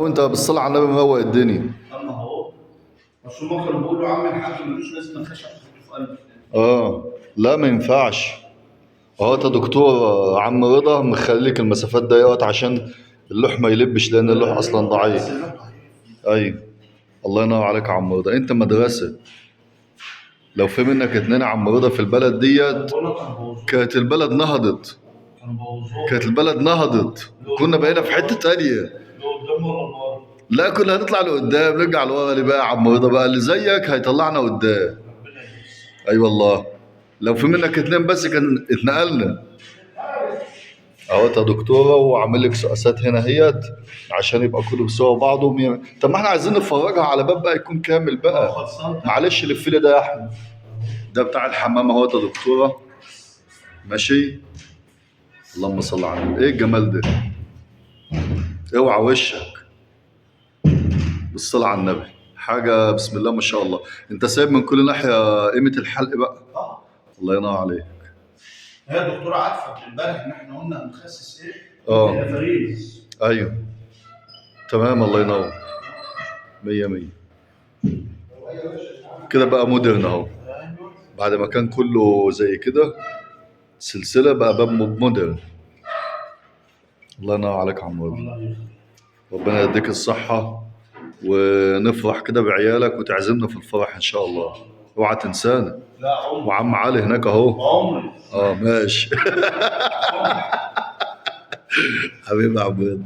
وانت بالصلاة على النبي مروق الدنيا. اما هو بس هم كانوا بيقولوا عم الحاج ملوش لازمه خشب في قلبك. لا ما ينفعش. اهو انت دكتور عم رضا مخليك المسافات ديت عشان اللوح ما يلبش، لان اللوح اصلا ضعيف. ايوه. الله ينور عليك يا عم رضا، انت مدرسة. لو في منك اتنين عم رضا في البلد ديت كانت البلد نهضت. كانت البلد نهضت وكنا بقينا في حتة تانية. لا كنا هنطلع لقدام، نرجع لورا ليه بقى يا عم رضا؟ بقى اللي زيك هيطلعنا قدام. اي والله. لو في منك اتنين بس كان اتنقلنا. اهو انت دكتوره وعامل لك سقاسات هنا اهيت عشان يبقى كله بيساوي بعضه طب ما احنا عايزين نفرجها على باب بقى يكون كامل بقى. معلش لف لي ده يا احمد. ده بتاع الحمام اهو يا دكتوره. ماشي. اللهم صل على النبي، ايه الجمال ده؟ اوعى وشك. بالصلاة على النبي. حاجة بسم الله ما شاء الله. انت سايب من كل ناحية قيمة الحلق بقى. الله ينور عليك. هي الدكتورة عارفة امبارح ان احنا قلنا هنخسس ايه؟ فريز. ايوه. تمام الله ينور. مية مية. كده بقى مودرن اهو. بعد ما كان كله زي كده سلسلة بقى باب مودرن. الله ينور عليك يا عم ربي. ربنا يديك الصحة ونفرح كده بعيالك وتعزمنا في الفرح ان شاء الله. اوعى تنسانا. لا عمري. وعم علي هناك اهو. عمري. ماشي. حبيبي يا عم رضا.